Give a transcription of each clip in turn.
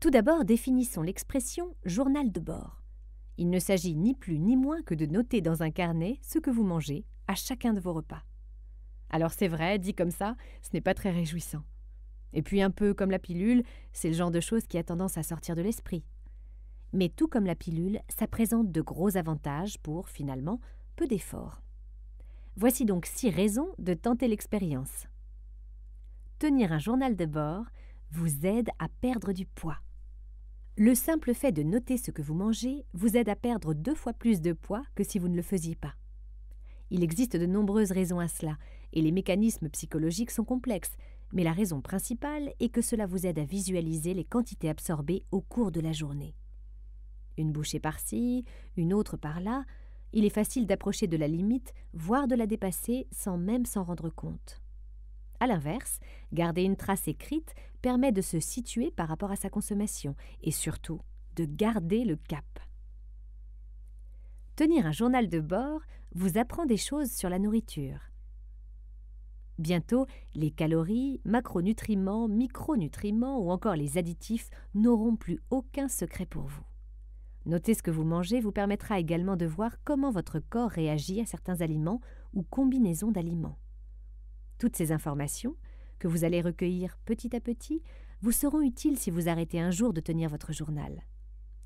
Tout d'abord, définissons l'expression « journal de bord ». Il ne s'agit ni plus ni moins que de noter dans un carnet ce que vous mangez à chacun de vos repas. Alors c'est vrai, dit comme ça, ce n'est pas très réjouissant. Et puis un peu comme la pilule, c'est le genre de chose qui a tendance à sortir de l'esprit. Mais tout comme la pilule, ça présente de gros avantages pour, finalement, peu d'efforts. Voici donc 6 raisons de tenter l'expérience. Tenir un journal de bord vous aide à perdre du poids. Le simple fait de noter ce que vous mangez vous aide à perdre 2 fois plus de poids que si vous ne le faisiez pas. Il existe de nombreuses raisons à cela, et les mécanismes psychologiques sont complexes, mais la raison principale est que cela vous aide à visualiser les quantités absorbées au cours de la journée. Une bouchée par-ci, une autre par-là, il est facile d'approcher de la limite, voire de la dépasser sans même s'en rendre compte. A l'inverse, garder une trace écrite permet de se situer par rapport à sa consommation et surtout de garder le cap. Tenir un journal de bord vous apprend des choses sur la nourriture. Bientôt, les calories, macronutriments, micronutriments ou encore les additifs n'auront plus aucun secret pour vous. Noter ce que vous mangez vous permettra également de voir comment votre corps réagit à certains aliments ou combinaisons d'aliments. Toutes ces informations, que vous allez recueillir petit à petit, vous seront utiles si vous arrêtez un jour de tenir votre journal.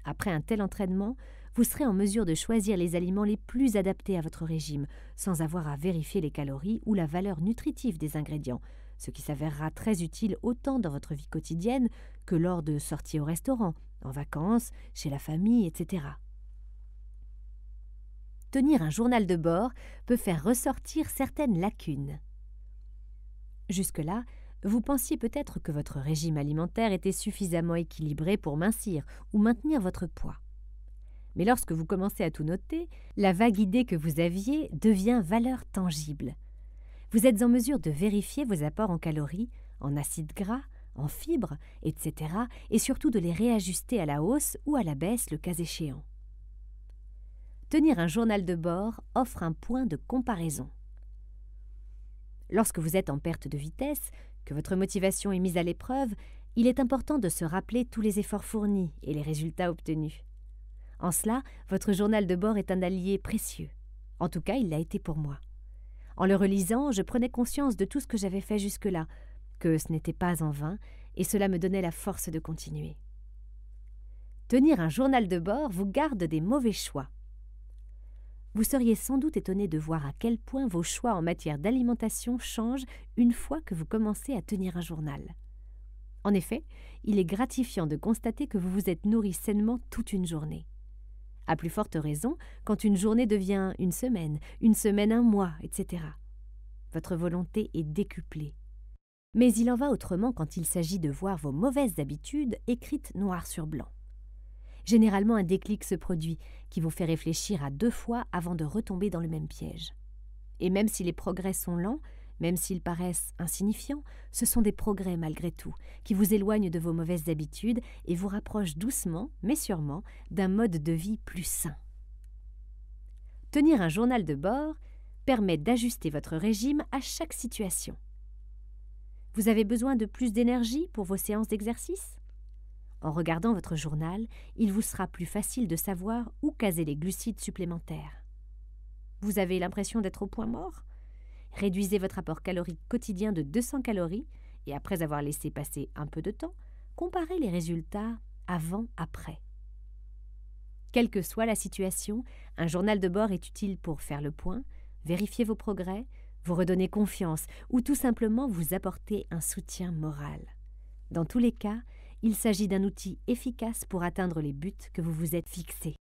Après un tel entraînement, vous serez en mesure de choisir les aliments les plus adaptés à votre régime, sans avoir à vérifier les calories ou la valeur nutritive des ingrédients, ce qui s'avérera très utile autant dans votre vie quotidienne que lors de sorties au restaurant, en vacances, chez la famille, etc. Tenir un journal de bord peut faire ressortir certaines lacunes. Jusque-là, vous pensiez peut-être que votre régime alimentaire était suffisamment équilibré pour mincir ou maintenir votre poids. Mais lorsque vous commencez à tout noter, la vague idée que vous aviez devient valeur tangible. Vous êtes en mesure de vérifier vos apports en calories, en acides gras, en fibres, etc. et surtout de les réajuster à la hausse ou à la baisse le cas échéant. Tenir un journal de bord offre un point de comparaison. Lorsque vous êtes en perte de vitesse, que votre motivation est mise à l'épreuve, il est important de se rappeler tous les efforts fournis et les résultats obtenus. En cela, votre journal de bord est un allié précieux. En tout cas, il l'a été pour moi. En le relisant, je prenais conscience de tout ce que j'avais fait jusque-là, que ce n'était pas en vain, et cela me donnait la force de continuer. Tenir un journal de bord vous garde des mauvais choix. Vous seriez sans doute étonné de voir à quel point vos choix en matière d'alimentation changent une fois que vous commencez à tenir un journal. En effet, il est gratifiant de constater que vous vous êtes nourri sainement toute une journée. À plus forte raison, quand une journée devient une semaine un mois, etc. Votre volonté est décuplée. Mais il en va autrement quand il s'agit de voir vos mauvaises habitudes écrites noir sur blanc. Généralement, un déclic se produit qui vous fait réfléchir à 2 fois avant de retomber dans le même piège. Et même si les progrès sont lents, même s'ils paraissent insignifiants, ce sont des progrès malgré tout, qui vous éloignent de vos mauvaises habitudes et vous rapprochent doucement, mais sûrement, d'un mode de vie plus sain. Tenir un journal de bord permet d'ajuster votre régime à chaque situation. Vous avez besoin de plus d'énergie pour vos séances d'exercice ? En regardant votre journal, il vous sera plus facile de savoir où caser les glucides supplémentaires. Vous avez l'impression d'être au point mort ? Réduisez votre apport calorique quotidien de 200 calories et après avoir laissé passer un peu de temps, comparez les résultats avant-après. Quelle que soit la situation, un journal de bord est utile pour faire le point, vérifier vos progrès, vous redonner confiance ou tout simplement vous apporter un soutien moral. Dans tous les cas, il s'agit d'un outil efficace pour atteindre les buts que vous vous êtes fixés.